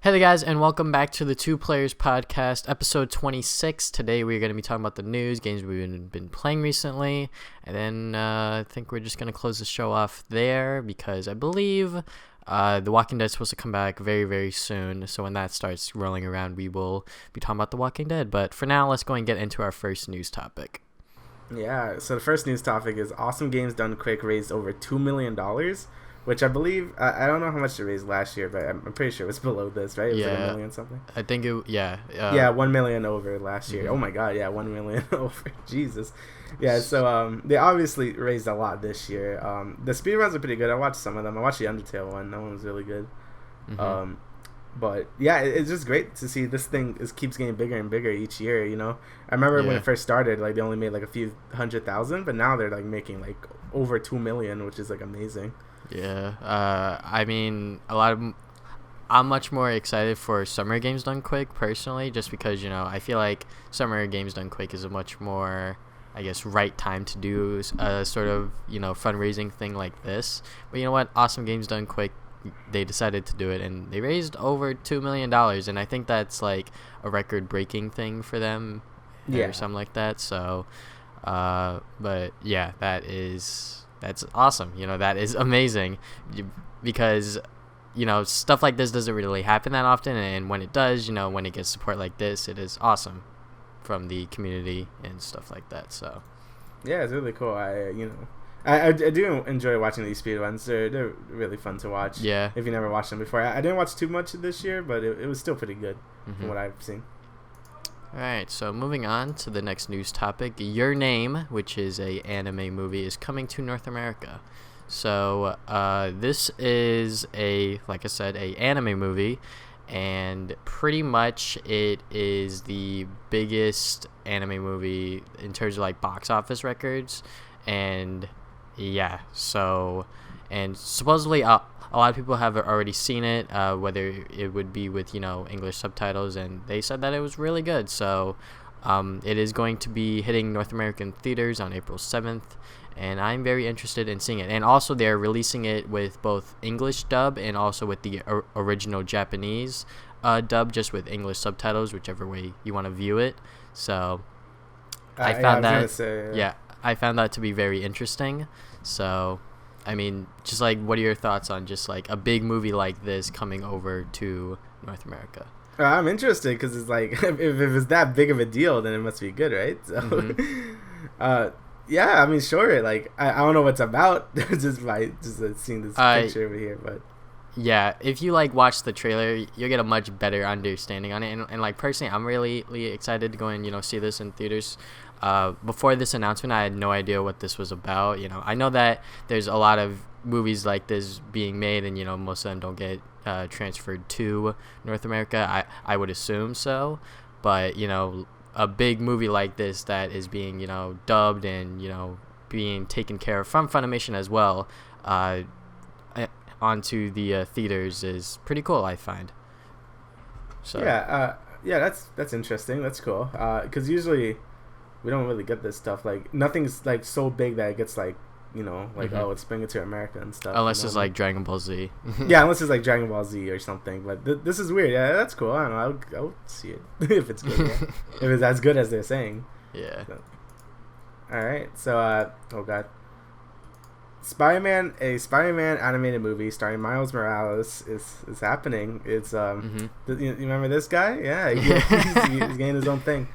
Hey there, guys, and welcome back to the Two Players Podcast, episode 26. Today we're going to be talking about the news, games we've been playing recently, and then I think we're just going to close the show off there because I believe The Walking Dead is supposed to come back very, very soon. So when that starts rolling around, we will be talking about The Walking Dead. But for now, let's go and get into our first news topic. Yeah, so the first news topic is Awesome Games Done Quick raised over $2 million, which I believe, I don't know how much it raised last year, but I'm pretty sure it was below this, right? It was like $1 million something? I think yeah, $1 million over last year. Mm-hmm. Oh my god, yeah, $1 million over. Jesus. Yeah, so they obviously raised a lot this year. The speedruns are pretty good. I watched some of them. I watched the Undertale one. That one was really good. Mm-hmm. But yeah, it's just great to see this thing keeps getting bigger and bigger each year, you know? I remember when it first started, like they only made like a few 100,000, but now they're like making like over 2 million, which is like amazing. Yeah, I mean, I'm much more excited for Summer Games Done Quick, personally, just because, you know, I feel like Summer Games Done Quick is a much more, I guess, right time to do a sort of, you know, fundraising thing like this. But you know what? Awesome Games Done Quick, they decided to do it, and they raised over $2 million, and I think that's, like, a record-breaking thing for them, or something like that, so, but, yeah, that's awesome. You know, that is amazing because, you know, stuff like this doesn't really happen that often. And when it does, you know, when it gets support like this, it is awesome from the community and stuff like that. So, yeah, it's really cool. I do enjoy watching these speedruns. They're really fun to watch. Yeah. If you never watched them before. I didn't watch too much this year, but it was still pretty good from what I've seen. Alright, so moving on to the next news topic. Your Name, which is a anime movie, is coming to North America. So this is like I said, a anime movie, and pretty much it is the biggest anime movie in terms of like box office records. And yeah, so, and supposedly a lot of people have already seen it, whether it would be with, you know, English subtitles, and they said that it was really good. So it is going to be hitting North American theaters on April 7th, and I'm very interested in seeing it. And also they're releasing it with both English dub and also with the original Japanese dub, just with English subtitles, whichever way you want to view it. So I found I found that to be very interesting. So I mean, just like, what are your thoughts on just like a big movie like this coming over to North America? I'm interested because it's like, if it was that big of a deal, then it must be good, right? So, yeah, I mean, sure. Like, I don't know what's about just by seeing this picture over here, but yeah, if you like watch the trailer, you'll get a much better understanding on it. And like personally, I'm really excited to go and, you know, see this in theaters. Before this announcement, I had no idea what this was about. You know, I know that there's a lot of movies like this being made, and, you know, most of them don't get transferred to North America. I would assume so, but, you know, a big movie like this that is being, you know, dubbed and, you know, being taken care of from Funimation as well, onto the theaters is pretty cool, I find. So yeah, that's interesting. That's cool. Because usually we don't really get this stuff. Like, nothing's like so big that it gets like, you know, like, oh, it's bringing it to America and stuff. Unless it's like Dragon Ball Z. Yeah, unless it's like Dragon Ball Z or something. But this is weird. Yeah, that's cool. I don't know. I'll see it if it's good. Yeah. If it's as good as they're saying. Yeah. So. All right. So, oh god. A Spider-Man animated movie starring Miles Morales is happening. It's you remember this guy? Yeah, he's getting his own thing.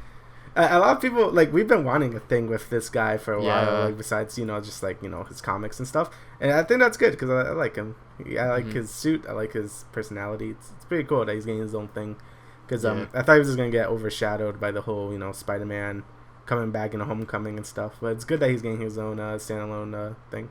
A lot of people, like, we've been wanting a thing with this guy for a while, like, besides, you know, just like, you know, his comics and stuff. And I think that's good because I like him. I like his suit. I like his personality. It's pretty cool that he's getting his own thing. Because I thought he was just gonna get overshadowed by the whole, you know, Spider-Man coming back in a Homecoming and stuff. But it's good that he's getting his own standalone thing.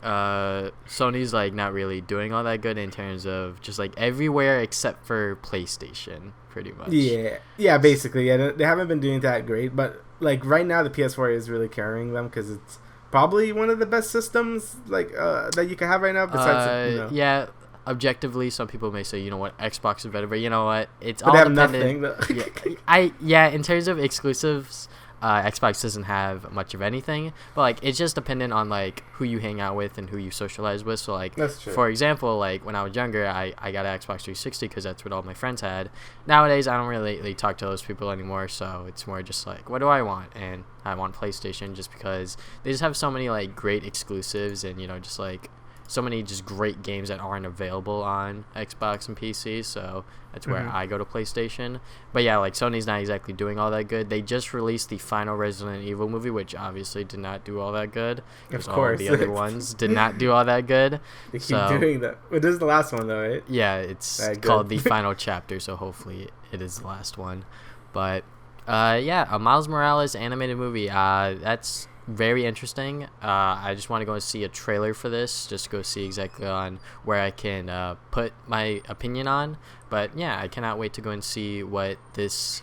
Sony's like not really doing all that good in terms of just like everywhere except for PlayStation, pretty much. Yeah, basically. Yeah, they haven't been doing that great, but like right now the PS4 is really carrying them because it's probably one of the best systems like that you can have right now. Besides, you know. Yeah, objectively, some people may say, you know what, Xbox is better, but you know what, it's but all they have dependent. nothing. In terms of exclusives, Xbox doesn't have much of anything, but like it's just dependent on like who you hang out with and who you socialize with. So like, That's true. for example, like when I was younger, I got an Xbox 360 because that's what all my friends had. Nowadays, I don't really talk to those people anymore, so it's more just like, what do I want? And I want PlayStation just because they just have so many like great exclusives and just like so many just great games that aren't available on Xbox and PC, so that's where I go to PlayStation. But yeah, like Sony's not exactly doing all that good. They just released the final Resident Evil movie, which obviously did not do all that good. Of course. All the other ones did not do all that good. They keep doing that. Well, this is the last one though, right? Yeah, it's called The Final Chapter, so hopefully it is the last one. But yeah, a Miles Morales animated movie. That's very interesting. I just want to go and see a trailer for this, just go see exactly on where I can put my opinion on. But yeah, I cannot wait to go and see what this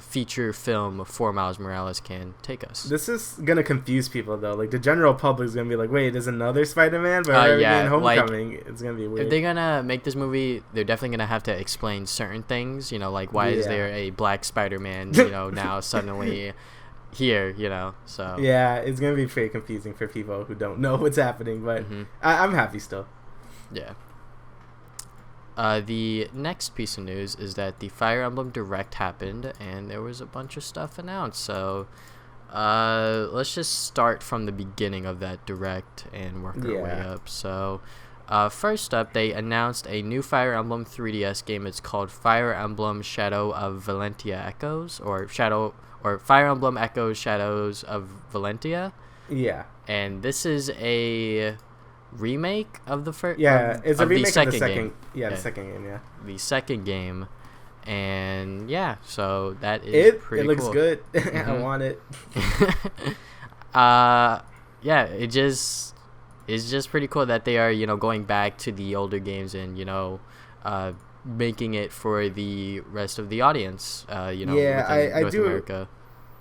feature film for Miles Morales can take us. This is gonna confuse people though. Like the general public is gonna be like, "Wait, there's another Spider-Man?" But yeah, in Homecoming, like, it's gonna be weird. If they're gonna make this movie, they're definitely gonna have to explain certain things. Like why is there a black Spider-Man? Now suddenly. Here, so yeah, it's gonna be pretty confusing for people who don't know what's happening, but I'm happy still. Yeah. The next piece of news is that the Fire Emblem Direct happened, and there was a bunch of stuff announced. So, let's just start from the beginning of that Direct and work our way up. So, first up, they announced a new Fire Emblem 3DS game. It's called Fire Emblem Shadow of Valentia Echoes, or Fire Emblem Echoes Shadows of Valentia. Yeah. And this is a remake of the first. Yeah, it's a remake of the second game. Yeah, the second game. Yeah. The second game, and yeah, so that is pretty cool. It looks good. I want it. Yeah, it's just pretty cool that they are going back to the older games and making it for the rest of the audience. Yeah, I do. America.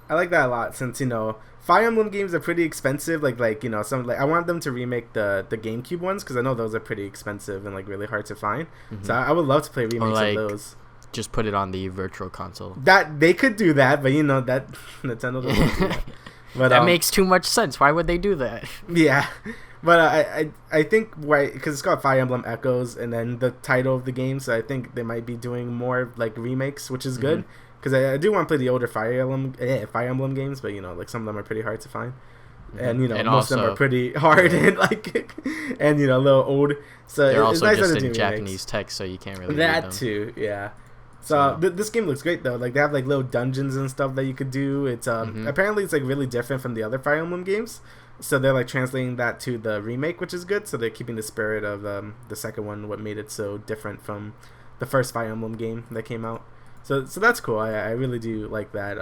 I like that a lot since Fire Emblem games are pretty expensive. Some I want them to remake the GameCube ones because I know those are pretty expensive and like really hard to find. So I would love to play remakes of those. Just put it on the Virtual Console. That they could do that, but that Nintendo doesn't do that. But that makes too much sense. Why would they do that? Yeah. But I think why, because it's called Fire Emblem Echoes and then the title of the game, so I think they might be doing more like remakes, which is good because I do want to play the older Fire Emblem games, but like some of them are pretty hard to find, and and most of them are pretty hard and like and a little old. So they're it's also nice just in Japanese text, so you can't really that read them. too. Yeah. So this game looks great though. Like they have like little dungeons and stuff that you could do. It's apparently it's like really different from the other Fire Emblem games. So they're like translating that to the remake, which is good. So they're keeping the spirit of the second one, what made it so different from the first Fire Emblem game that came out. So that's cool. I really do like that.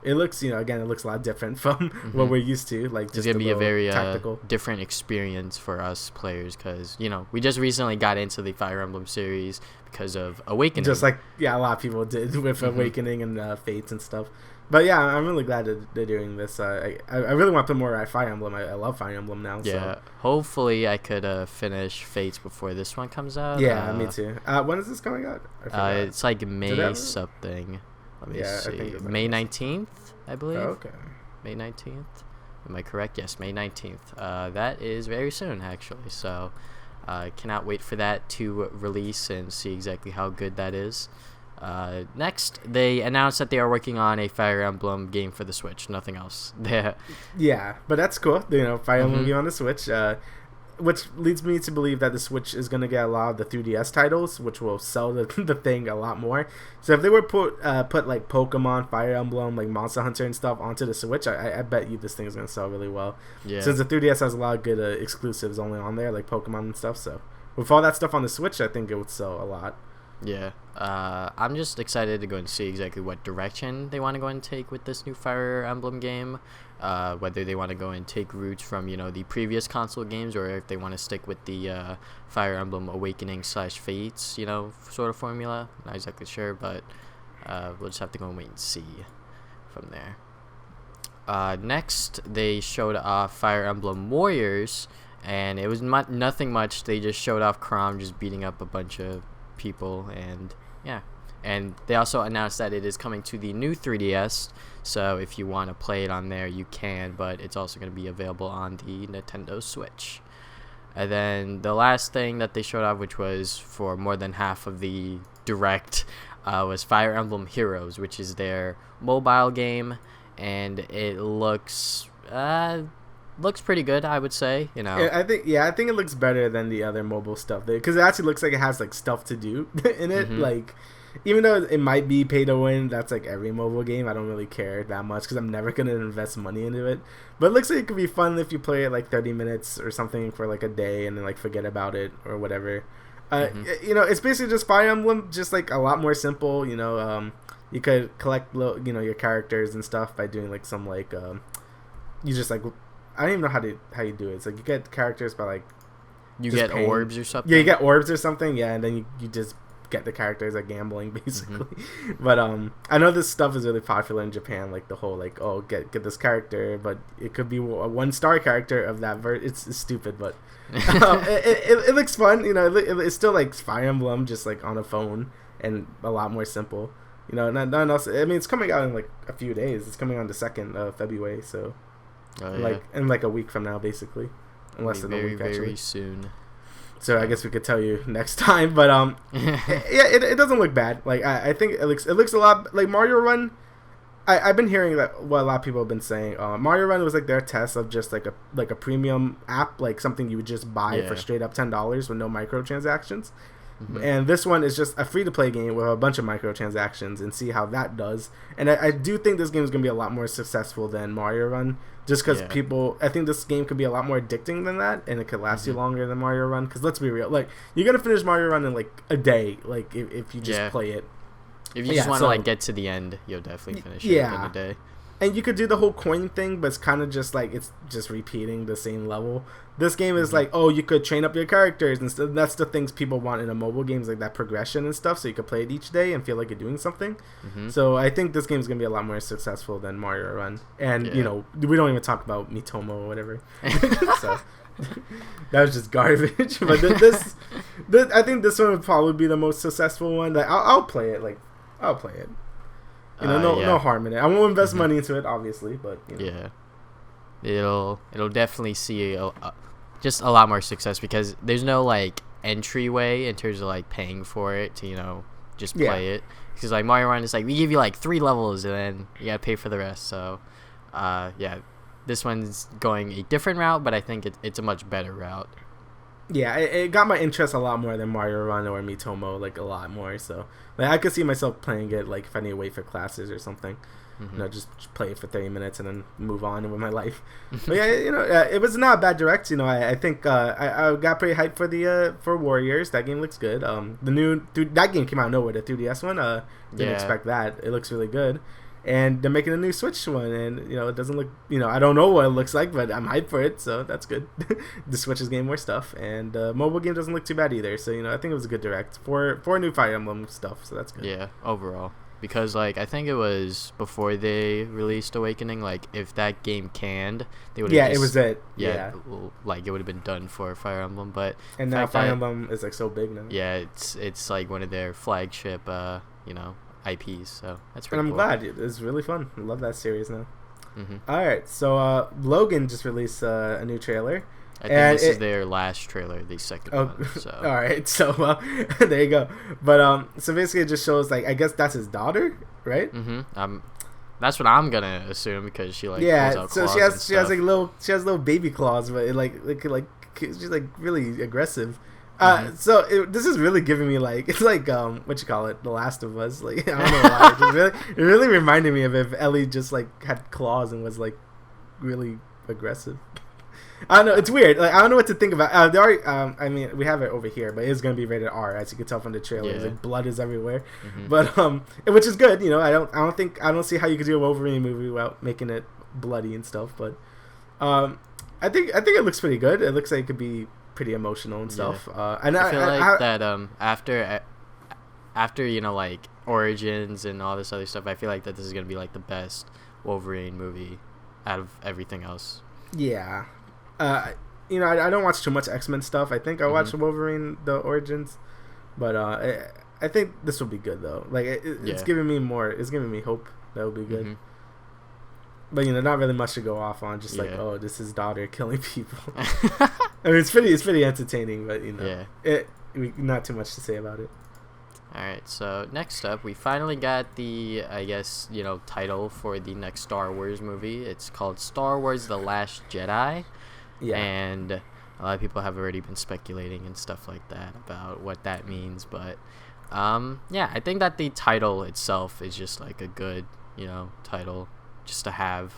It looks, again, it looks a lot different from what we're used to. Like just it's gonna be a very tactical, different experience for us players because we just recently got into the Fire Emblem series because of Awakening. Just like a lot of people did with Awakening and Fates and stuff. But yeah, I'm really glad that they're doing this. I really want to play more at Fire Emblem. I love Fire Emblem now. Yeah, so. Hopefully I could finish Fates before this one comes out. Yeah, me too. When is this coming out? It's like May something. Let me see. May 19th, I believe. Oh, okay. May 19th. Am I correct? Yes, May 19th. That is very soon, actually. So cannot wait for that to release and see exactly how good that is. Next, they announced that they are working on a Fire Emblem game for the Switch. Nothing else. Yeah, but that's cool. Fire Emblem game on the Switch, which leads me to believe that the Switch is going to get a lot of the 3DS titles, which will sell the thing a lot more. So if they were put like Pokemon, Fire Emblem, like Monster Hunter and stuff onto the Switch, I bet you this thing is going to sell really well. Yeah. Since the 3DS has a lot of good exclusives only on there, like Pokemon and stuff. So with all that stuff on the Switch, I think it would sell a lot. Yeah, I'm just excited to go and see exactly what direction they want to go and take with this new Fire Emblem game. Whether they want to go and take roots from the previous console games, or if they want to stick with the Fire Emblem Awakening / Fates sort of formula. Not exactly sure, but we'll just have to go and wait and see from there. Next, they showed off Fire Emblem Warriors, and it was nothing much. They just showed off Chrom just beating up a bunch of people, and yeah, And they also announced that it is coming to the new 3DS. So if you want to play it on there, you can. But it's also going to be available on the Nintendo Switch. And then the last thing that they showed off, which was for more than half of the Direct, was Fire Emblem Heroes, which is their mobile game. And it looks pretty good, I would say. You know, I think it looks better than the other mobile stuff because it actually looks like it has like stuff to do in it. Like, even though it might be pay to win, that's like every mobile game. I don't really care that much because I'm never gonna invest money into it. But it looks like it could be fun if you play it like 30 minutes or something for like a day and then like forget about it or whatever. You know, it's basically just Fire Emblem, just like a lot more simple. You know, you could collect your characters and stuff by doing like some like you just like, I don't even know how you do it. It's like you get characters by like you get orbs or something. Yeah, you get orbs or something. Yeah, and then you just get the characters like gambling basically. But I know this stuff is really popular in Japan, like the whole like, oh, get this character, but it could be a 1-star character of that it's stupid, but it looks fun. You know, it's still like Fire Emblem, just like on a phone and a lot more simple. You know, nothing else. I mean, it's coming out in like a few days. It's coming on the 2nd of February, so like in like a week from now, basically, in less than a week actually. Very soon. So I guess we could tell you next time, but it doesn't look bad. Like I think it looks a lot like Mario Run. I've been hearing that what a lot of people have been saying. Mario Run was like their test of just like a premium app, like something you would just buy for straight up $10 with no microtransactions. And this one is just a free-to-play game with a bunch of microtransactions and see how that does. And I do think this game is going to be a lot more successful than Mario Run, just because I think this game could be a lot more addicting than that, and it could last you longer than Mario Run. Because let's be real, like, you're going to finish Mario Run in like a day, like if you just play it. If you just want to like get to the end, you'll definitely finish it in a day. And you could do the whole coin thing, but it's kind of just like it's just repeating the same level. This game is like, oh, you could train up your characters and stuff. That's the things people want in a mobile game, is like that progression and stuff, so you could play it each day and feel like you're doing something. So I think this game is gonna be a lot more successful than Mario Run. And you know, we don't even talk about Mitomo or whatever. So that was just garbage. But this I think this one would probably be the most successful one. Like I'll play it. Like I'll play it. You know, no harm in it. I won't invest money into it, obviously, but you know. It'll definitely see just a lot more success because there's no like entryway in terms of like paying for it to just play it. Because like Mario Run is like we give you like 3 levels and then you gotta pay for the rest. So this one's going a different route, but I think it's a much better route. Yeah, it got my interest a lot more than Mario Run or Mitomo, like a lot more. So like I could see myself playing it like if I need to wait for classes or something. You know, just play it for 30 minutes and then move on with my life. But it was not a bad Direct. You know, I think I got pretty hyped for Warriors. That game looks good. That game came out of nowhere. The 3DS one, didn't expect that. It looks really good. And they're making a new Switch one, and it doesn't look. I don't know what it looks like, but I'm hyped for it, so that's good. The Switch is getting more stuff, and mobile game doesn't look too bad either. So I think it was a good Direct for new Fire Emblem stuff. So that's good. Yeah, overall. Because like I think it was before they released Awakening. Like if that game canned, they would. Yeah, it was it. Like it would have been done for Fire Emblem, but and now Fire Emblem is like so big now. Yeah, it's like one of their flagship, IPs. So that's pretty. And I'm glad it's really fun. I love that series now. All right, so Logan just released a new trailer. I think this is their last trailer, the second one. So. All right, so there you go. But so basically, it just shows like I guess that's his daughter, right? That's what I'm gonna assume because she like pulls out so claws she has little baby claws, but like she's like really aggressive. So this is really giving me like it's like what you call it, The Last of Us. Like I don't know why, it really reminded me of if Ellie just like had claws and was like really aggressive. I don't know. It's weird. Like I don't know what to think about. I mean, we have it over here, but it's gonna be rated R, as you can tell from the trailer. Yeah. Like blood is everywhere, but which is good. I don't see how you could do a Wolverine movie without making it bloody and stuff. But I think it looks pretty good. It looks like it could be pretty emotional and stuff. And I feel like that after like Origins and all this other stuff, I feel like that this is gonna be like the best Wolverine movie out of everything else. Yeah. I don't watch too much X-Men stuff. I think I watched Wolverine, the Origins, but I think this will be good though. Like it's giving me more. It's giving me hope that will be good. Mm-hmm. But not really much to go off on. Just like, oh, this is daughter killing people. I mean, it's pretty entertaining, but not too much to say about it. All right, so next up, we finally got the, I guess, title for the next Star Wars movie. It's called Star Wars: The Last Jedi. Yeah. And a lot of people have already been speculating and stuff like that about what that means, but I think that the title itself is just like a good, title just to have.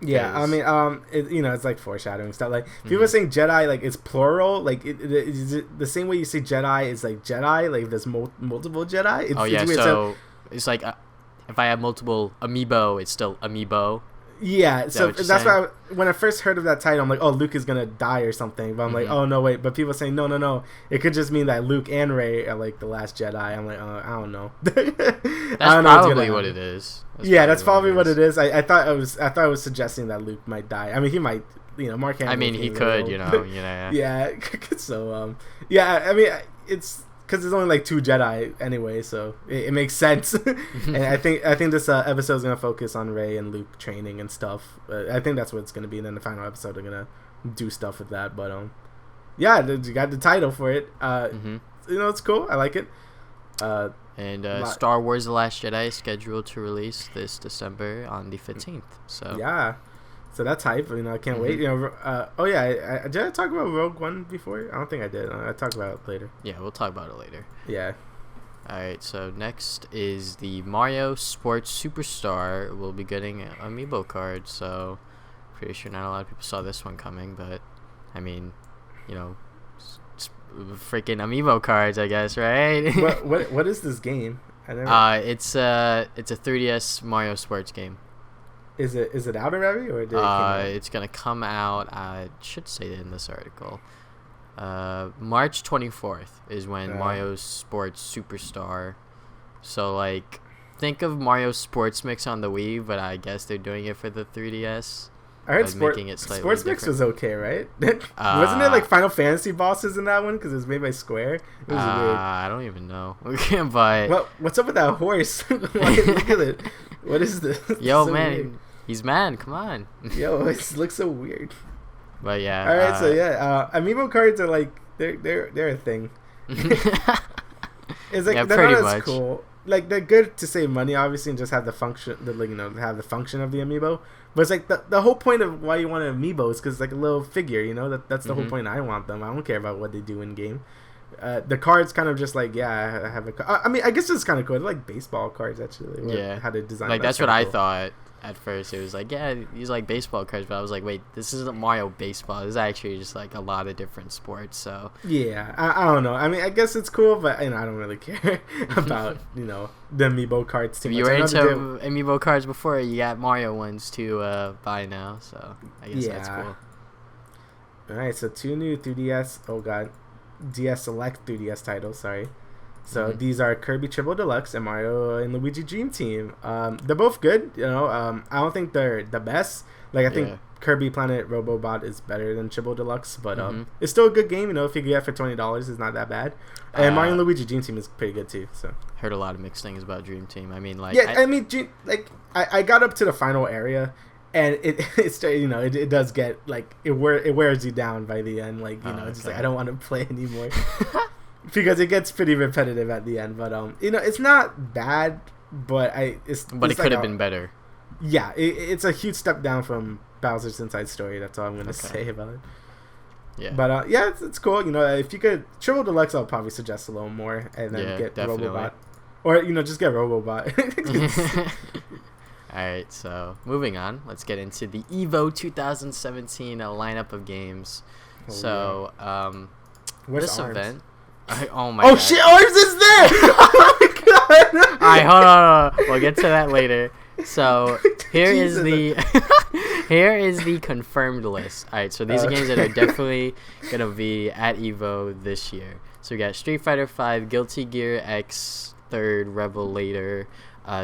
Yeah, I mean, it's like foreshadowing stuff. Like people are saying Jedi, like it's plural. Like is it the same way you say Jedi is like Jedi. Like if there's multiple Jedi. So it's like if I have multiple amiibo, it's still amiibo. Yeah, so that's why when I first heard of that title, I'm like, oh, Luke is gonna die or something. But I'm like, oh no, wait. But people are saying no. It could just mean that Luke and Rey are like the last Jedi. I'm like, I don't know. That's probably what it is. That's probably what it is. I thought it was suggesting that Luke might die. I mean, he might. Mark Hamill. I mean, he could. Yeah. So I mean, it's. Because there's only like 2 Jedi anyway, so it makes sense. And I think this episode is gonna focus on Rey and Luke training and stuff. I think that's what it's gonna be. And then the final episode they're gonna do stuff with that. But you got the title for it. It's cool. I like it. Star Wars: The Last Jedi is scheduled to release this December on the 15th. So yeah. So that's hype. I can't wait. Did I talk about Rogue One before? I don't think I did. I'll talk about it later. Yeah, we'll talk about it later. Yeah. All right. So next is the Mario Sports Superstar. We'll be getting an amiibo card. So pretty sure not a lot of people saw this one coming, but I mean, freaking amiibo cards, I guess, right? What is this game? It's a 3DS Mario Sports game. Is it out already, or did it it's gonna come out? I should say it in this article. March 24th is when Mario Sports Superstar. So like, think of Mario Sports Mix on the Wii, but I guess they're doing it for the 3DS. I heard making it slightly Sports different. Mix was okay, right? Wasn't it like Final Fantasy bosses in that one because it was made by Square? It was weird. I don't even know. But what's up with that horse? Look at it. What is this? Yo, so man, weird. He's mad. Come on. Yo, it looks so weird. But yeah. All right, so amiibo cards are like they're a thing. It's like they're not as cool. Like they're good to save money, obviously, and just have the function, have the function of the amiibo. But it's like the whole point of why you want an amiibo is because it's like a little figure, that's the whole point. I want them. I don't care about what they do in game. The cards kind of just like I have a. I mean, I guess it's kind of cool. They're like baseball cards actually. How to design. Like that's what I thought at first. It was like these like baseball cards, but I was like, wait, this isn't Mario baseball. This is actually just like a lot of different sports. So yeah, I don't know. I mean, I guess it's cool, but I don't really care about the amiibo cards too much. You were into amiibo cards before. You got Mario ones to buy now, so I guess that's cool. All right, so 2 new 3DS. Oh god. DS Select 3DS titles, sorry. So these are Kirby Triple Deluxe and Mario and Luigi Dream Team. They're both good, I don't think they're the best. Like I think Kirby Planet Robobot is better than Triple Deluxe, but it's still a good game, if you get it for $20, it's not that bad. And Mario and Luigi Dream Team is pretty good too. So heard a lot of mixed things about Dream Team. I mean, like I got up to the final area. And it does get like it wears you down by the end, like it's just like I don't want to play anymore because it gets pretty repetitive at the end. But it's not bad, but it could have been better. Yeah, it's a huge step down from Bowser's Inside Story. That's all I'm gonna say about it. Yeah, but it's cool. If you could Triple Deluxe, I'll probably suggest a little more, and then get definitely. Robobot, or just get Robobot. Alright, so moving on, let's get into the EVO 2017 lineup of games. This Arms? event... oh my god. Oh shit, Arms is there! Oh my god! Alright, hold on. We'll get to that later. So, here is the confirmed list. Alright, so these are games that are definitely going to be at EVO this year. So we got Street Fighter V, Guilty Gear X, 3rd Revelator,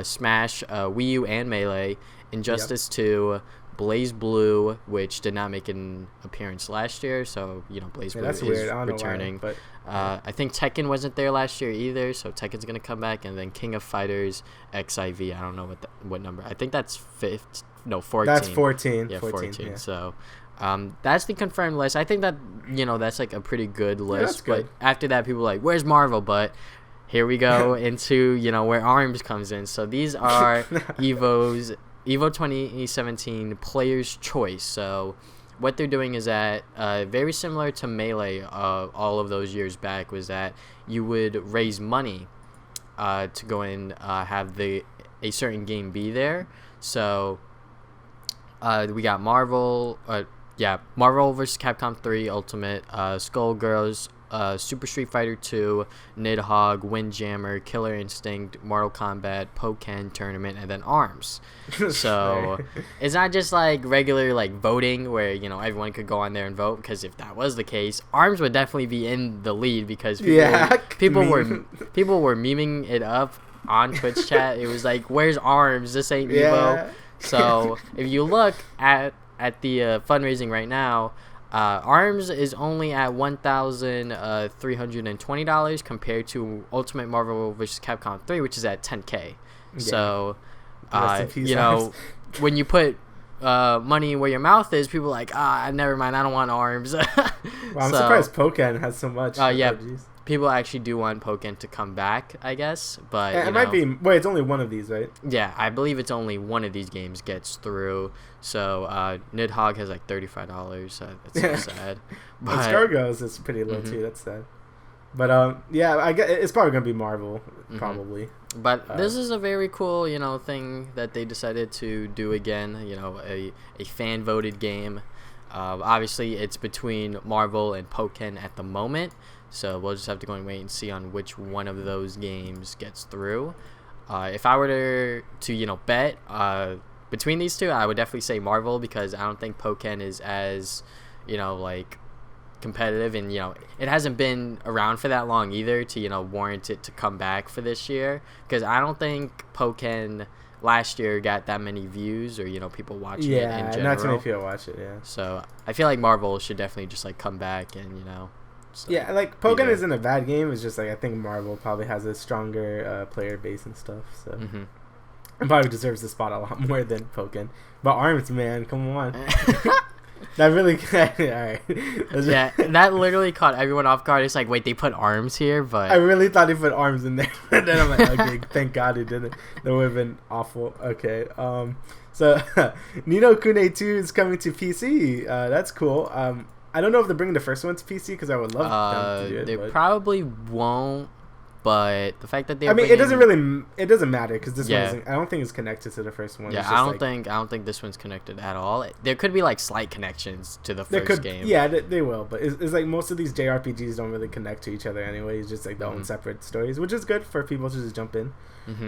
Smash, Wii U and Melee, Injustice 2, Blaze Blue, which did not make an appearance last year, so Blaze Blue is weird. I don't returning. know why, but I think Tekken wasn't there last year either, so Tekken's gonna come back, and then King of Fighters XIV. I don't know what number. I think that's 14. That's 14. Yeah, 14. Yeah. So. That's the confirmed list. I think that that's like a pretty good list. That's good. But after that, people are like, "Where's Marvel?" But here we go into where ARMS comes in. So these are Evo 2017 Player's Choice. So what they're doing is that very similar to Melee, all of those years back, was that you would raise money to go and have a certain game be there. So we got Marvel vs. Capcom 3 Ultimate, Skullgirls, Super Street Fighter 2, Nidhogg, Windjammer, Killer Instinct, Mortal Kombat, Pokken Tournament, and then ARMS. So it's not just like regular like voting where everyone could go on there and vote, because if that was the case, ARMS would definitely be in the lead, because people were memeing it up on Twitch chat. It was like, "Where's ARMS? This ain't Evo." So if you look at the fundraising right now, ARMS is only at $1,320 compared to Ultimate Marvel vs. Capcom 3, which is at $10K. Yeah. So, when you put money where your mouth is, people are like, never mind, I don't want ARMS. Well, I'm surprised Pokken has so much. People actually do want Pokken to come back, I guess, but it might be. Wait, it's only one of these, right? Yeah, I believe it's only one of these games gets through. So Nidhogg has like $35. That's so sad. But Skullgirls is pretty low too. That's sad. But I guess it's probably gonna be Marvel, probably. But this is a very cool, thing that they decided to do again. A fan voted game. Obviously, it's between Marvel and Pokken at the moment. So we'll just have to go and wait and see on which one of those games gets through. If I were to bet between these two, I would definitely say Marvel, because I don't think Pokken is as competitive, and it hasn't been around for that long either to warrant it to come back for this year, because I don't think Pokken last year got that many views or people watching it in general. Not too many people watch it. So I feel like Marvel should definitely just come back and so like Pokken isn't a bad game. It's just like I think Marvel probably has a stronger player base and stuff. So it probably deserves the spot a lot more than Pokken. But ARMS, man, come on. That really alright. Yeah, that literally caught everyone off guard. It's like, wait, they put ARMS here, but I really thought they put ARMS in there. And then I'm like, okay, thank God they didn't. That would have been awful. Okay. So Ni no Kuni 2 is coming to PC. That's cool. I don't know if they're bringing the first one to PC, because I would love them to do it. They probably won't, but the fact that they it doesn't matter, because this one isn't, I don't think it's connected to the first one. Yeah, I don't think this one's connected at all. There could be like slight connections to the first game. Yeah, they will, but it's like most of these JRPGs don't really connect to each other anyway. It's just like their own separate stories, which is good for people to just jump in.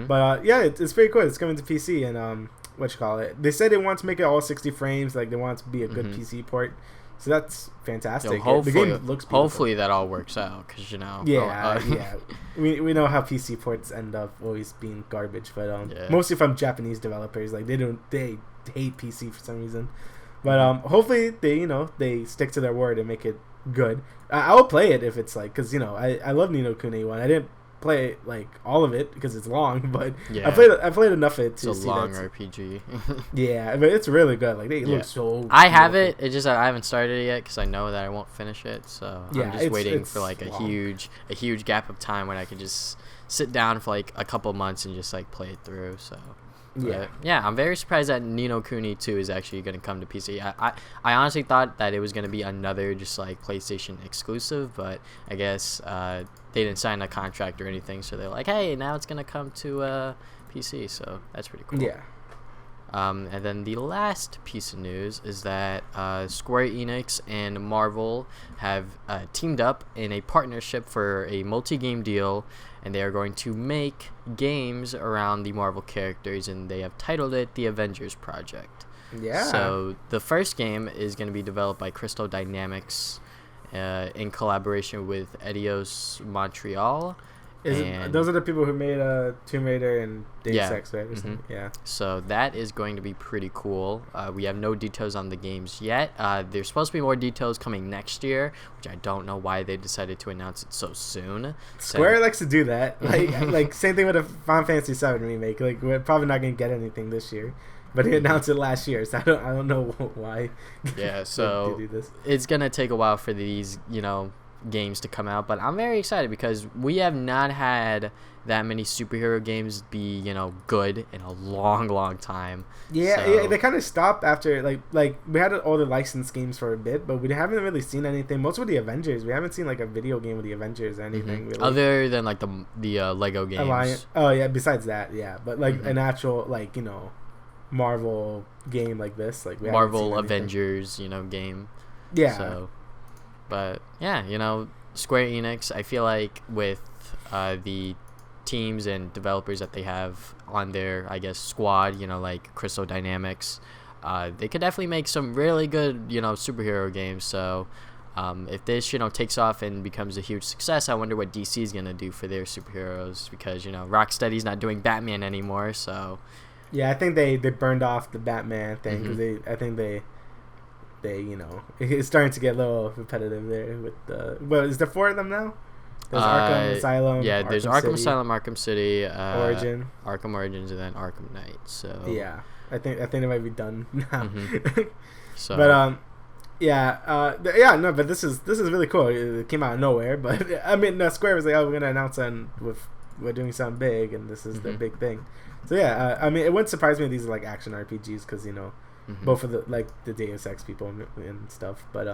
But it's pretty cool. It's coming to PC, and they said they want to make it all 60 frames, like they want it to be a good PC port. So that's fantastic. The game looks beautiful. Hopefully that all works out, because we know how PC ports end up always being garbage, but mostly from Japanese developers, like they hate PC for some reason. But hopefully they stick to their word and make it good. I will play it if it's like, because I love Ni no Kuni 1. I didn't play like all of it because it's long, but I played enough of it to see that. It's a long RPG. Yeah, but it's really good. Like they look so. I have it. It's just that I haven't started it yet because I know that I won't finish it. So I'm just waiting for like a huge gap of time when I can just sit down for like a couple months and just like play it through. So. I'm very surprised that Ni no Kuni 2 is actually going to come to PC. I honestly thought that it was going to be another just like PlayStation exclusive, but I guess they didn't sign a contract or anything, so they're like, hey, now it's going to come to PC, so that's pretty cool. Yeah. And then the last piece of news is that Square Enix and Marvel have teamed up in a partnership for a multi-game deal, and they are going to make games around the Marvel characters, and they have titled it The Avengers Project. Yeah. So the first game is going to be developed by Crystal Dynamics in collaboration with Eidos Montreal, Those are the people who made Tomb Raider and Deus Ex, right? Yeah. So that is going to be pretty cool. We have no details on the games yet. There's supposed to be more details coming next year, which I don't know why they decided to announce it so soon. Square likes to do that. Like same thing with a Final Fantasy VII remake. Like we're probably not going to get anything this year, but he announced it last year, so I don't know why. Yeah. So do this. It's gonna take a while for these, games to come out, but I'm very excited because we have not had that many superhero games be good in a long time. Yeah, they kind of stopped after like we had all the licensed games for a bit, but we haven't really seen anything. Most of the Avengers, we haven't seen like a video game with the Avengers or anything really. Other than like the Lego games. Alliance. Oh yeah, besides that, yeah, but like an actual Marvel game like this, like we Marvel Avengers game. Yeah. So but yeah, Square Enix, I feel like with the teams and developers that they have on their, I guess, squad, like Crystal Dynamics, they could definitely make some really good, superhero games. So if this, takes off and becomes a huge success, I wonder what DC is going to do for their superheroes because, Rocksteady's not doing Batman anymore. So yeah, I think they burned off the Batman thing because I think they it's starting to get a little repetitive there with is there 4 of them now? There's Arkham Asylum. Yeah, there's Arkham Asylum, Arkham City, Origin, Arkham Origins, and then Arkham Knight. So yeah, I think they might be done now. So, but but this is really cool. It came out of nowhere, but I mean, Square was like, oh, we're gonna announce we're doing something big, and this is the big thing. So yeah, I mean, it wouldn't surprise me if these are like action RPGs because both of the Deus Ex people and stuff, but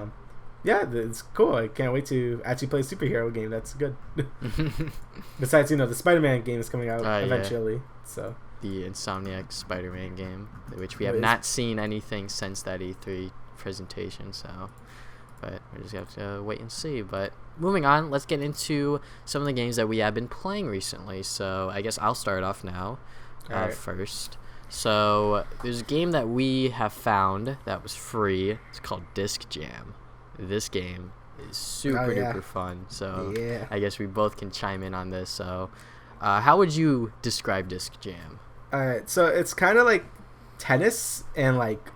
yeah, it's cool. I can't wait to actually play a superhero game. That's good. Besides, the Spider-Man game is coming out eventually. Yeah. So the Insomniac Spider-Man game, which we have not seen anything since that E3 presentation. So, but we just have to wait and see. But moving on, let's get into some of the games that we have been playing recently. So I guess I'll start off now first. So there's a game that we have found that was free. It's called Disc Jam. This game is super duper fun. So I guess we both can chime in on this. So how would you describe Disc Jam? Alright, so it's kind of like tennis and like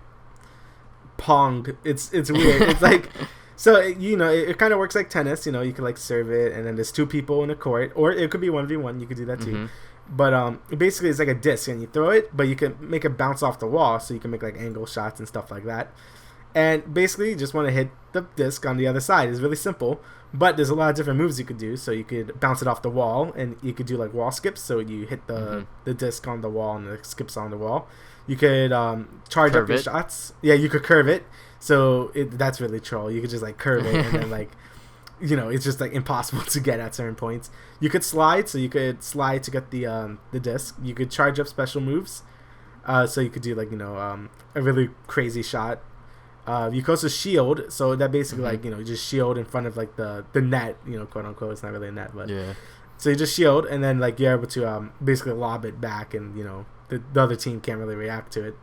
pong. It's weird. It's like so it kind of works like tennis. You can like serve it, and then there's 2 people in a court, or it could be 1v1. You could do that too. But basically it's like a disc, and you throw it, but you can make it bounce off the wall, so you can make like angle shots and stuff like that. And basically you just want to hit the disc on the other side. It's really simple, but there's a lot of different moves you could do. So you could bounce it off the wall, and you could do like wall skips, so you hit the disc on the wall and it skips on the wall. You could charge up your shots. Yeah, you could curve it, so that's really troll. You could just like curve it and then like it's just like impossible to get at certain points. You could slide, so you could slide to get the disc. You could charge up special moves, so you could do like a really crazy shot. You could also shield, so that basically like you just shield in front of like the net, quote unquote. It's not really a net, but so you just shield, and then like you're able to basically lob it back, and the other team can't really react to it.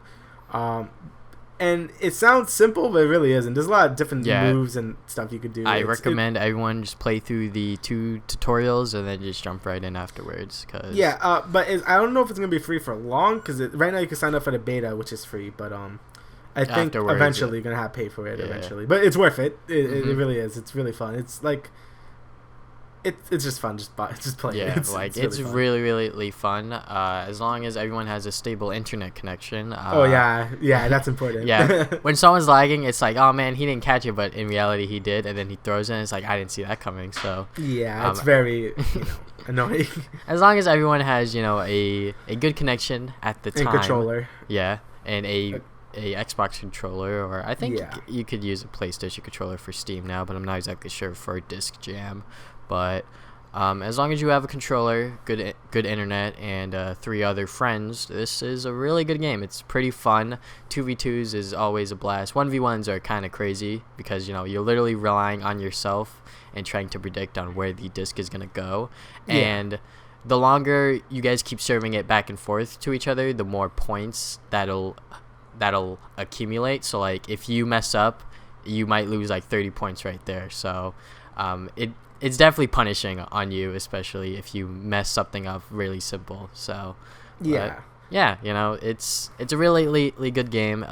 And it sounds simple, but it really isn't. There's a lot of different moves and stuff you could do. I recommend everyone just play through the 2 tutorials and then just jump right in afterwards. But I don't know if it's going to be free for long, because right now you can sign up for the beta, which is free, but I think eventually you're going to have to pay for it eventually. But it's worth it. It really is. It's really fun. It's like... It's just fun. Just play. Yeah, it's really, really fun. As long as everyone has a stable internet connection. That's important. Yeah, when someone's lagging, it's like, oh man, he didn't catch it, but in reality he did, and then he throws it, and it's like, I didn't see that coming. So yeah, it's very annoying. As long as everyone has a good connection at the time. And controller. Yeah, and a Xbox controller, or I think you could use a PlayStation controller for Steam now, but I'm not exactly sure for Disc Jam. But as long as you have a controller, good internet, and 3 other friends, this is a really good game. It's pretty fun. 2v2s is always a blast. 1v1s are kind of crazy because you're literally relying on yourself and trying to predict on where the disc is gonna go. And the longer you guys keep serving it back and forth to each other, the more points that'll accumulate. So like if you mess up, you might lose like 30 points right there. So it's definitely punishing on you, especially if you mess something up really simple. So Yeah. Yeah, it's a really good game.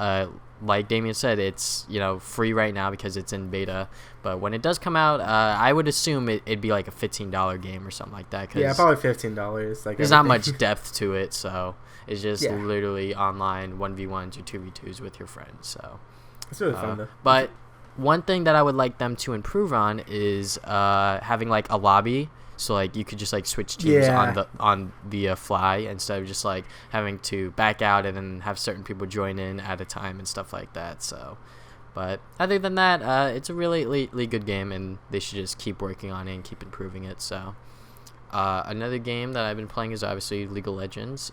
Like Damian said, it's free right now because it's in beta. But when it does come out, I would assume it'd be like a $15 game or something like that. Yeah, probably $15. Like there's not much depth to it, so it's just literally online 1v1s or 2v2s with your friends. So it's really fun though. But one thing that I would like them to improve on is having like a lobby. So like you could just like switch teams on the fly instead of just like having to back out and then have certain people join in at a time and stuff like that. So, but other than that, it's a really good game, and they should just keep working on it and keep improving it. So, another game that I've been playing is obviously League of Legends.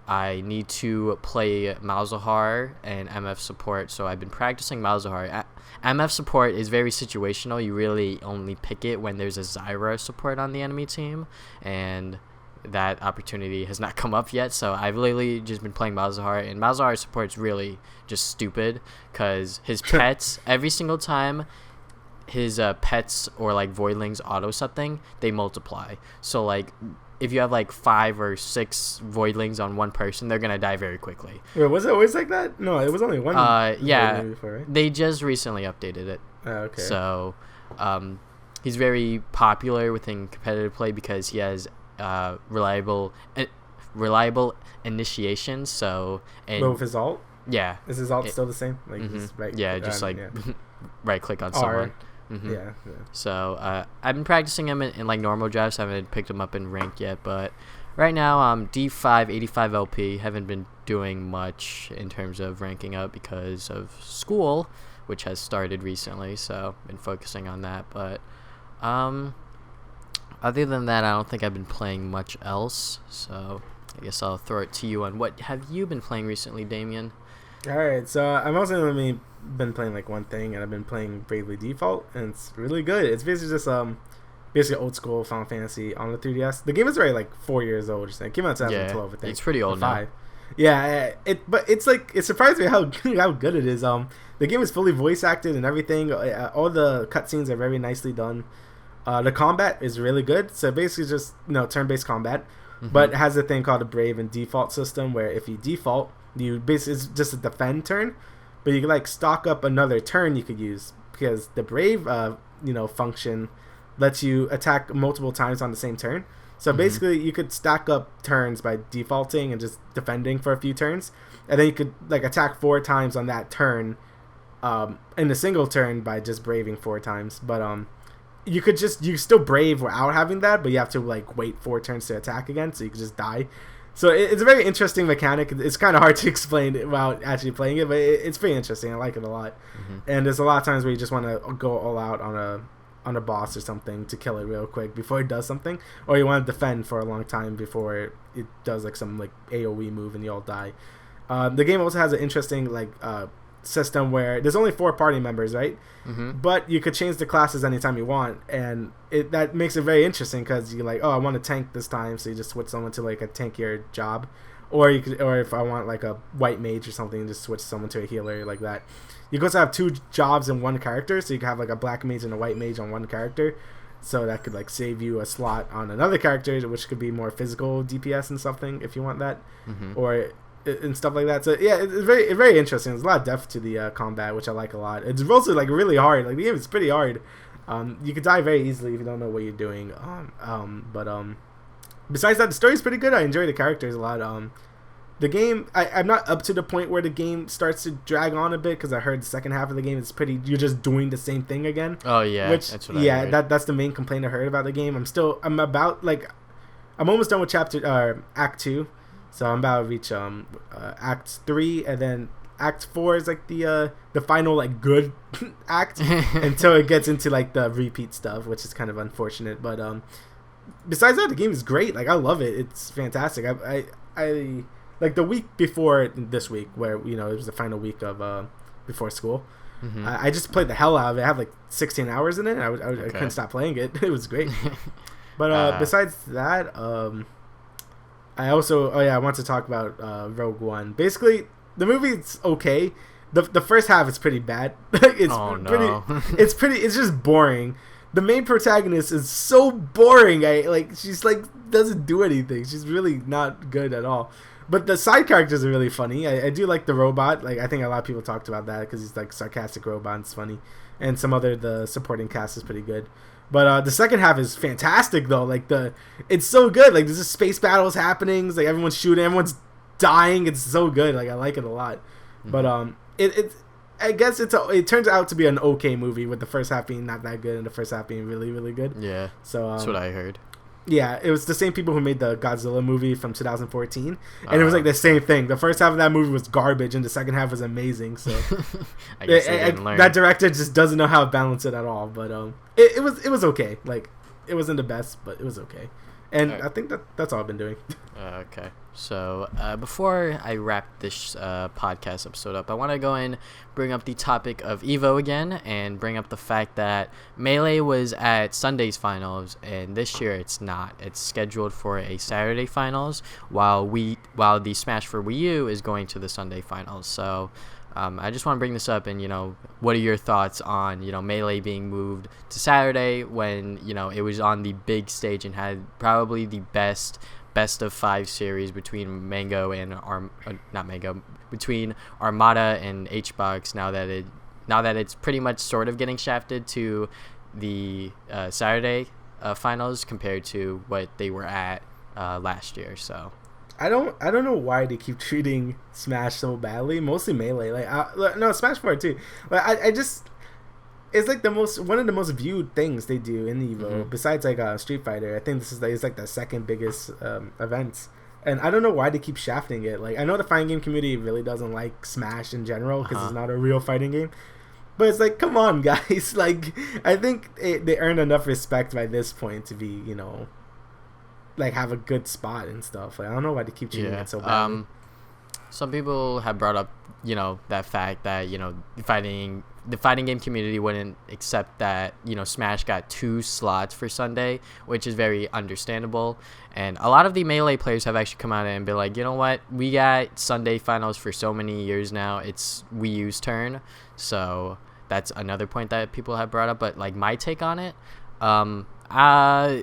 I need to play Malzahar and MF support, so I've been practicing Malzahar. MF support is very situational. You really only pick it when there's a Zyra support on the enemy team, and that opportunity has not come up yet, so I've literally just been playing Malzahar, and Malzahar support's really just stupid, because his pets, every single time his pets or like voidlings auto something, they multiply. So like if you have like 5 or 6 voidlings on one person, they're gonna die very quickly. Wait, was it always like that? No, it was only one. Yeah, before, right? They just recently updated it. Oh, okay. So, he's very popular within competitive play because he has reliable initiation. So, but with his ult, yeah, is his ult still the same? Like just right right click on someone. Yeah. So I've been practicing him in like normal drafts. I haven't picked him up in ranked yet, but right now I'm D5 85 LP. Haven't been doing much in terms of ranking up because of school, which has started recently. So been focusing on that. But other than that, I don't think I've been playing much else. So I guess I'll throw it to you on what have you been playing recently, Damian? All right, so I'm also only been playing like one thing, and I've been playing Bravely Default, and it's really good. It's basically just basically old school Final Fantasy on the 3DS. The game is already like 4 years old. It came out in 2012, I think. It's pretty old now. Yeah, but it's like it surprised me how good it is. The game is fully voice acted and everything. All the cutscenes are very nicely done. The combat is really good. So basically just turn-based combat, but it has a thing called a Brave and Default system where if you default, you basically it's just a defend turn, but you can like stock up another turn you could use because the Brave function lets you attack multiple times on the same turn. So basically you could stack up turns by defaulting and just defending for a few turns, and then you could like attack 4 times on that turn in a single turn by just braving 4 times. But you still brave without having that, but you have to like wait 4 turns to attack again, so you can just die. So it's a very interesting mechanic. It's kind of hard to explain without actually playing it, but it's pretty interesting. I like it a lot. And there's a lot of times where you just want to go all out on a boss or something to kill it real quick before it does something, or you want to defend for a long time before it does like some like AoE move and you all die. The game also has an interesting like system where there's only 4 party members, right? But you could change the classes anytime you want, and that makes it very interesting because you're like, oh, I want to tank this time, so you just switch someone to like a tankier job, or if I want like a white mage or something, just switch someone to a healer like that. You could also have 2 jobs in one character, so you can have like a black mage and a white mage on one character, so that could like save you a slot on another character, which could be more physical DPS and something if you want that, or and stuff like that. So yeah, it's very interesting. There's a lot of depth to the combat, which I like a lot. It's also like really hard. Like the game is pretty hard. You could die very easily if you don't know what you're doing. But besides that, the story's pretty good. I enjoy the characters a lot. The game, I'm not up to the point where the game starts to drag on a bit, because I heard the second half of the game is you're just doing the same thing again. Oh yeah, that's what I heard. That's the main complaint I heard about the game. I'm almost done with Act 2. So I'm about to reach Act 3, and then Act 4 is like the final like good act until it gets into like the repeat stuff, which is kind of unfortunate. But besides that, the game is great. Like I love it. It's fantastic. I like the week before this week, where it was the final week of before school. I just played the hell out of it. I have like 16 hours in it. I couldn't stop playing it. It was great. But besides that, I want to talk about Rogue One. Basically, the movie's okay. The first half is pretty bad. It's just boring. the main protagonist is so boring. She's like doesn't do anything. She's really not good at all. But the side characters are really funny. I do like the robot. Like I think a lot of people talked about that because he's like sarcastic robot and it's funny. And the supporting cast is pretty good. But the second half is fantastic though. Like it's so good. Like there's just space battles happening. It's like everyone's shooting, everyone's dying. It's so good. Like I like it a lot. But I guess it turns out to be an okay movie with the first half being not that good and the first half being really, really good. Yeah. So that's what I heard. Yeah, it was the same people who made the Godzilla movie from 2014, and it was like the same thing. The first half of that movie was garbage, and the second half was amazing. So I guess they didn't learn. That director just doesn't know how to balance it at all. But it was okay. Like it wasn't the best, but it was okay. And I think that's all I've been doing. Okay. So before I wrap this podcast episode up, I want to go and bring up the topic of EVO again and bring up the fact that Melee was at Sunday's finals, and this year it's not. It's scheduled for a Saturday finals, while the Smash for Wii U is going to the Sunday finals. So I just want to bring this up, and what are your thoughts on Melee being moved to Saturday when it was on the big stage and had probably the best of 5 series between Mango and between Armada and HBox. Now that it's pretty much sort of getting shafted to the Saturday finals compared to what they were at last year. So I don't know why they keep treating Smash so badly. Mostly Melee, no, Smash 4 too. I just, it's like one of the most viewed things they do in Evo, besides like Street Fighter. I think this is like the second biggest events, and I don't know why they keep shafting it. Like I know the fighting game community really doesn't like Smash in general because it's not a real fighting game. But it's like, come on, guys! Like I think they earned enough respect by this point to be like have a good spot and stuff. Like I don't know why they keep treating it so badly. Some people have brought up that fact that the fighting game community wouldn't accept that Smash got 2 slots for Sunday, which is very understandable. And a lot of the Melee players have actually come out and been like, you know what, we got Sunday finals for so many years now, it's Wii U's turn. So that's another point that people have brought up. But like my take on it,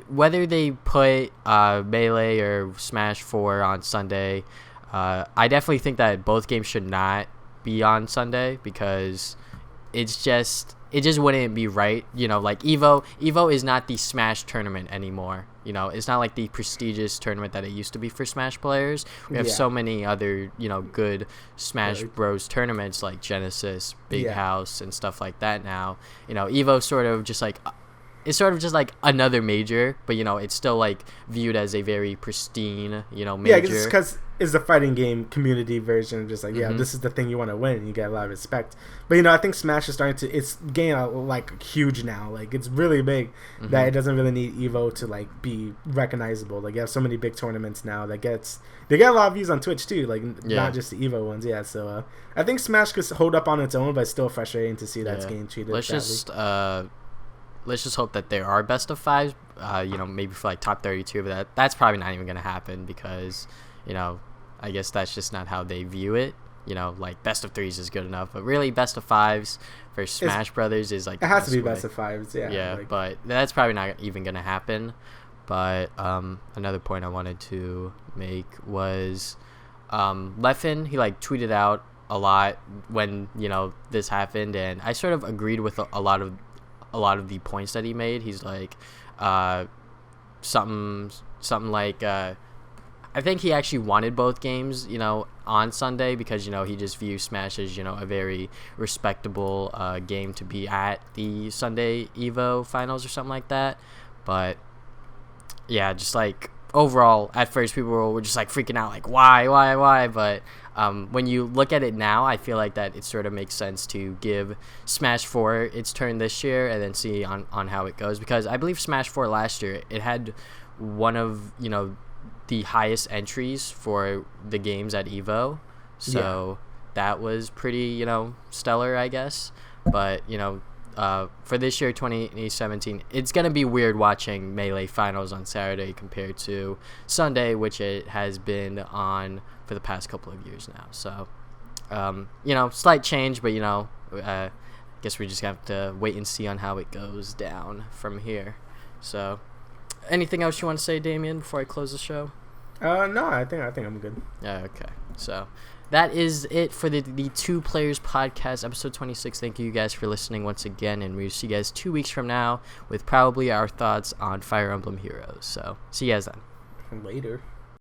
whether they put Melee or Smash 4 on Sunday, I definitely think that both games should not be on Sunday because it just wouldn't be right. Like Evo is not the Smash tournament anymore. It's not like the prestigious tournament that it used to be for Smash players. We have so many other good Smash Bros tournaments like Genesis, Big House, and stuff like that now. Evo sort of just like, it's sort of just like another major, but it's still like viewed as a very pristine major. Yeah, because it's the fighting game community version of just like this is the thing you want to win. You get a lot of respect. But I think Smash is starting to gain like huge now. Like it's really big that it doesn't really need Evo to like be recognizable. Like you have so many big tournaments now they get a lot of views on Twitch too. Like not just the Evo ones. Yeah, so I think Smash could hold up on its own, but it's still frustrating to see that it's getting treated. Let's just hope that there are best of 5s. Maybe for like top 32, but that's probably not even gonna happen because I guess that's just not how they view it. Like best of 3s is good enough, but really best of 5s for Smash Brothers is like it has to be best of 5s. Yeah, but that's probably not even gonna happen. But another point I wanted to make was Leffen. He like tweeted out a lot when this happened, and I sort of agreed with a lot of the points that he made. He's like something like I think he actually wanted both games on Sunday because he just views Smash as a very respectable game to be at the Sunday Evo finals or something like that. But yeah, just like overall at first people were just like freaking out like why, but when you look at it now, I feel like that it sort of makes sense to give Smash 4 its turn this year and then see on how it goes, because I believe Smash 4 last year, it had one of the highest entries for the games at Evo, so that was pretty stellar, I guess. But for this year, 2017, it's gonna be weird watching Melee finals on Saturday compared to Sunday, which it has been on for the past couple of years now. So slight change, but guess we just have to wait and see on how it goes down from here. So, anything else you want to say, Damian, before I close the show? No, I think I'm good. Okay. So, that is it for the Two Players Podcast, episode 26. Thank you guys for listening once again, and we'll see you guys 2 weeks from now with probably our thoughts on Fire Emblem Heroes. So, see you guys then. Later.